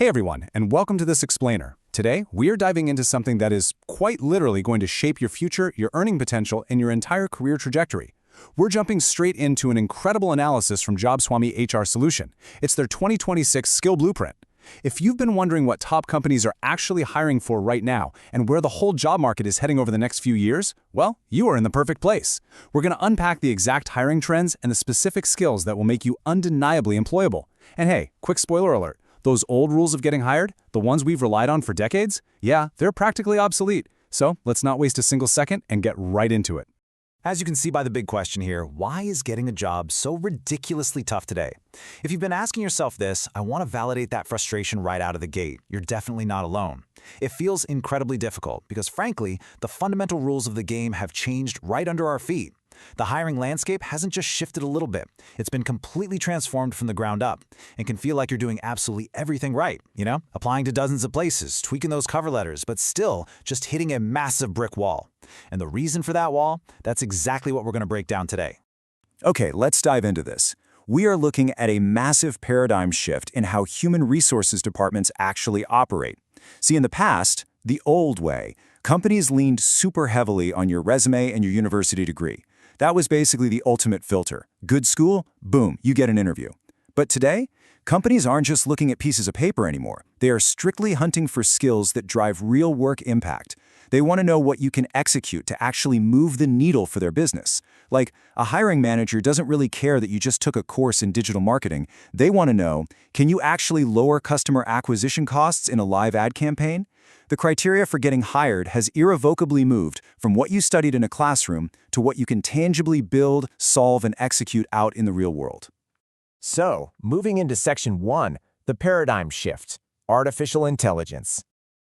Hey everyone, and welcome to this explainer. Today, we're diving into something that is quite literally going to shape your future, your earning potential, and your entire career trajectory. We're jumping straight into an incredible analysis from JobSwami HR Solution. It's their 2026 Skill Blueprint. If you've been wondering what top companies are actually hiring for right now and where the whole job market is heading over the next few years, well, you are in the perfect place. We're going to unpack the exact hiring trends and the specific skills that will make you undeniably employable. And hey, quick spoiler alert. Those old rules of getting hired, the ones we've relied on for decades, yeah, they're practically obsolete. So let's not waste a single second and get right into it. As you can see by the big question here, why is getting a job so ridiculously tough today? If you've been asking yourself this, I want to validate that frustration right out of the gate. You're definitely not alone. It feels incredibly difficult because, frankly, the fundamental rules of the game have changed right under our feet. The hiring landscape hasn't just shifted a little bit. It's been completely transformed from the ground up and can feel like you're doing absolutely everything right, applying to dozens of places, tweaking those cover letters, but still just hitting a massive brick wall. And the reason for that wall, that's exactly what we're going to break down today. Okay, let's dive into this. We are looking at a massive paradigm shift in how human resources departments actually operate. See, in the past, the old way, companies leaned super heavily on your resume and your university degree. That was basically the ultimate filter. Good school? Boom, you get an interview. But today, companies aren't just looking at pieces of paper anymore. They are strictly hunting for skills that drive real work impact. They want to know what you can execute to actually move the needle for their business. Like, a hiring manager doesn't really care that you just took a course in digital marketing. They want to know, can you actually lower customer acquisition costs in a live ad campaign? The criteria for getting hired has irrevocably moved from what you studied in a classroom to what you can tangibly build, solve, and execute out in the real world. So, moving into Section 1, the paradigm shift, artificial intelligence.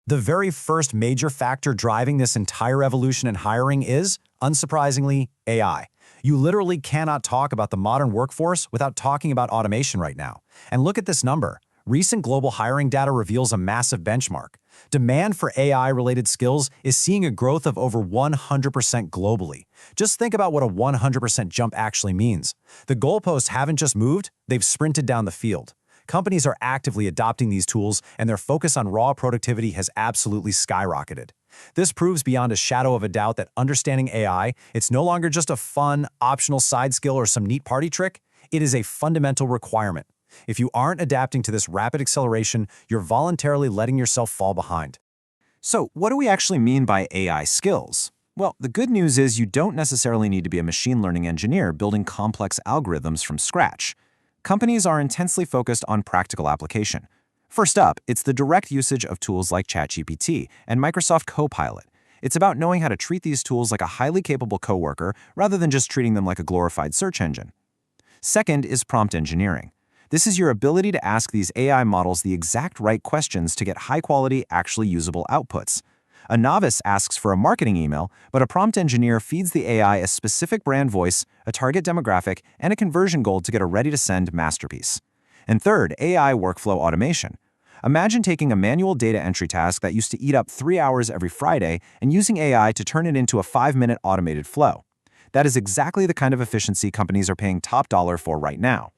The very first major factor driving this entire evolution in hiring is, unsurprisingly, AI. You literally cannot talk about the modern workforce without talking about automation right now. And look at this number. Recent global hiring data reveals a massive benchmark. Demand for AI-related skills is seeing a growth of over 100% globally. Just think about what a 100% jump actually means. The goalposts haven't just moved, they've sprinted down the field. Companies are actively adopting these tools, and their focus on raw productivity has absolutely skyrocketed. This proves beyond a shadow of a doubt that understanding AI, it's no longer just a fun, optional side skill or some neat party trick. It is a fundamental requirement. If you aren't adapting to this rapid acceleration, you're voluntarily letting yourself fall behind. So, what do we actually mean by AI skills? Well, the good news is you don't necessarily need to be a machine learning engineer building complex algorithms from scratch. Companies are intensely focused on practical application. First up, it's the direct usage of tools like ChatGPT and Microsoft Copilot. It's about knowing how to treat these tools like a highly capable coworker rather than just treating them like a glorified search engine. Second is prompt engineering. This is your ability to ask these AI models the exact right questions to get high-quality, actually usable outputs. A novice asks for a marketing email, but a prompt engineer feeds the AI a specific brand voice, a target demographic, and a conversion goal to get a ready-to-send masterpiece. And third, AI workflow automation. Imagine taking a manual data entry task that used to eat up 3 hours every Friday and using AI to turn it into a 5-minute automated flow. That is exactly the kind of efficiency companies are paying top dollar for right now.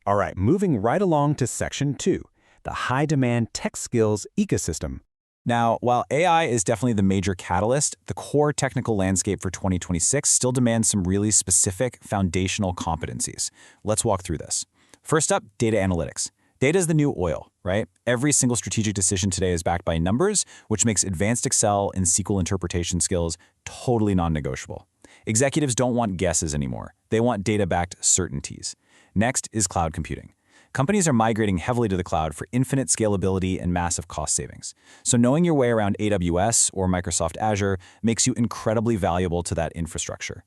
All right, moving right along to Section 2, the high-demand tech skills ecosystem. Now, while AI is definitely the major catalyst, the core technical landscape for 2026 still demands some really specific foundational competencies. Let's walk through this. First up, data analytics. Data is the new oil, right? Every single strategic decision today is backed by numbers, which makes advanced Excel and SQL interpretation skills totally non-negotiable. Executives don't want guesses anymore. They want data-backed certainties. Next is cloud computing. Companies are migrating heavily to the cloud for infinite scalability and massive cost savings. So knowing your way around AWS or Microsoft Azure makes you incredibly valuable to that infrastructure.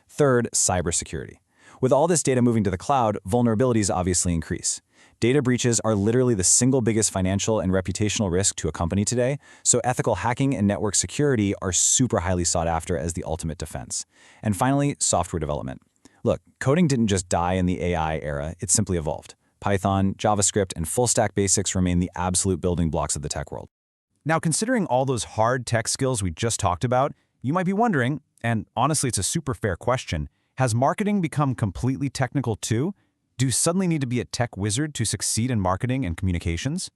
Third, cybersecurity. With all this data moving to the cloud, vulnerabilities obviously increase. Data breaches are literally the single biggest financial and reputational risk to a company today, so ethical hacking and network security are super highly sought after as the ultimate defense. And finally, software development. Look, coding didn't just die in the AI era, it simply evolved. Python, JavaScript, and full-stack basics remain the absolute building blocks of the tech world. Now, considering all those hard tech skills we just talked about, you might be wondering, and honestly it's a super fair question, has marketing become completely technical too? Do you suddenly need to be a tech wizard to succeed in marketing and communications?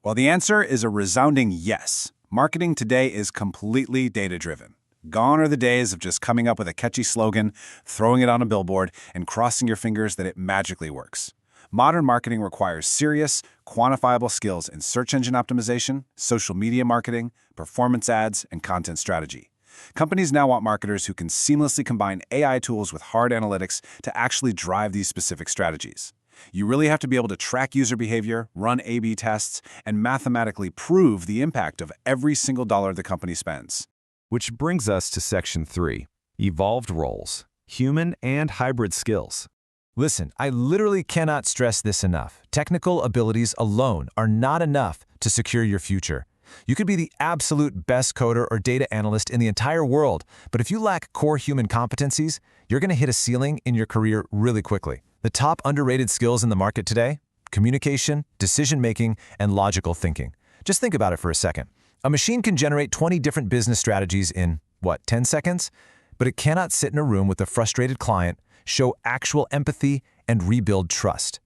Well, the answer is a resounding yes. Marketing today is completely data-driven. Gone are the days of just coming up with a catchy slogan, throwing it on a billboard, and crossing your fingers that it magically works. Modern marketing requires serious, quantifiable skills in search engine optimization, social media marketing, performance ads, and content strategy. Companies now want marketers who can seamlessly combine AI tools with hard analytics to actually drive these specific strategies. You really have to be able to track user behavior, run A/B tests, and mathematically prove the impact of every single dollar the company spends. Which brings us to Section 3, Evolved Roles, Human and Hybrid Skills. Listen, I literally cannot stress this enough. Technical abilities alone are not enough to secure your future. You could be the absolute best coder or data analyst in the entire world, but if you lack core human competencies, you're going to hit a ceiling in your career really quickly. The top underrated skills in the market today? Communication, decision-making, and logical thinking. Just think about it for a second. A machine can generate 20 different business strategies in, 10 seconds? But it cannot sit in a room with a frustrated client, show actual empathy, and rebuild trust.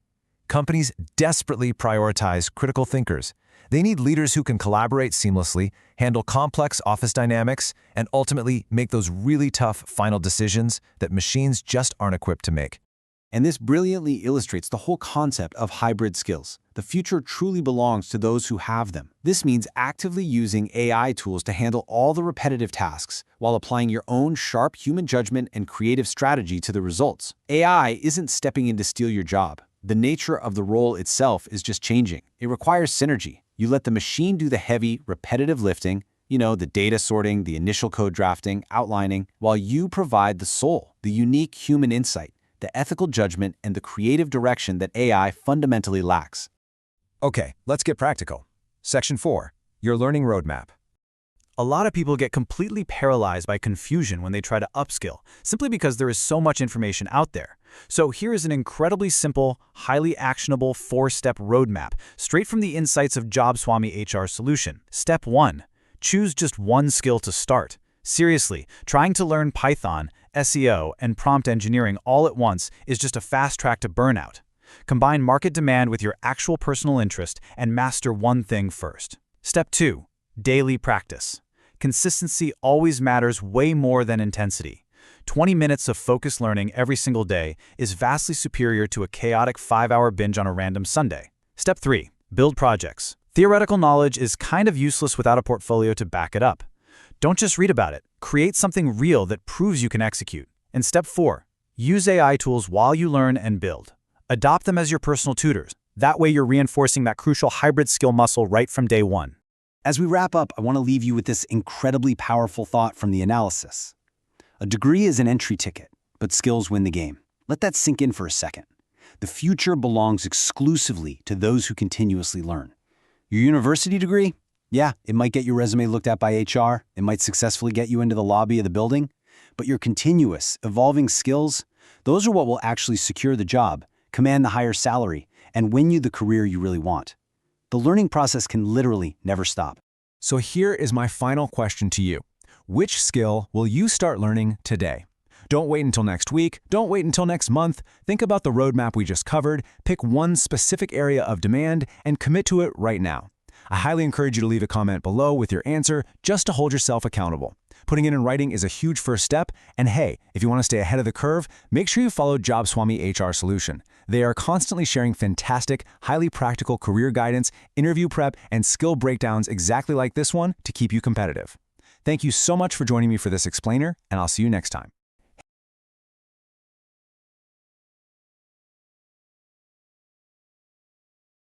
Companies desperately prioritize critical thinkers. They need leaders who can collaborate seamlessly, handle complex office dynamics, and ultimately make those really tough final decisions that machines just aren't equipped to make. And this brilliantly illustrates the whole concept of hybrid skills. The future truly belongs to those who have them. This means actively using AI tools to handle all the repetitive tasks while applying your own sharp human judgment and creative strategy to the results. AI isn't stepping in to steal your job. The nature of the role itself is just changing. It requires synergy. You let the machine do the heavy, repetitive lifting, the data sorting, the initial code drafting, outlining, while you provide the soul, the unique human insight, the ethical judgment, and the creative direction that AI fundamentally lacks. Okay, let's get practical. Section 4, your learning roadmap. A lot of people get completely paralyzed by confusion when they try to upskill, simply because there is so much information out there. So here is an incredibly simple, highly actionable 4-step roadmap, straight from the insights of JobSwami HR Solution. Step 1. Choose just one skill to start. Seriously, trying to learn Python, SEO, and prompt engineering all at once is just a fast track to burnout. Combine market demand with your actual personal interest and master one thing first. Step 2. Daily practice. Consistency always matters way more than intensity. 20 minutes of focused learning every single day is vastly superior to a chaotic 5-hour binge on a random Sunday. Step 3. Build projects. Theoretical knowledge is kind of useless without a portfolio to back it up. Don't just read about it. Create something real that proves you can execute. And Step 4. Use AI tools while you learn and build. Adopt them as your personal tutors. That way you're reinforcing that crucial hybrid skill muscle right from day one. As we wrap up, I want to leave you with this incredibly powerful thought from the analysis. A degree is an entry ticket, but skills win the game. Let that sink in for a second. The future belongs exclusively to those who continuously learn. Your university degree? Yeah, it might get your resume looked at by HR. It might successfully get you into the lobby of the building. But your continuous, evolving skills, those are what will actually secure the job, command the higher salary, and win you the career you really want. The learning process can literally never stop. So here is my final question to you. Which skill will you start learning today? Don't wait until next week. Don't wait until next month. Think about the roadmap we just covered, pick one specific area of demand, and commit to it right now. I highly encourage you to leave a comment below with your answer just to hold yourself accountable. Putting it in writing is a huge first step, and hey, if you want to stay ahead of the curve, make sure you follow JobSwami HR Solution. They are constantly sharing fantastic, highly practical career guidance, interview prep, and skill breakdowns exactly like this one to keep you competitive. Thank you so much for joining me for this explainer, and I'll see you next time.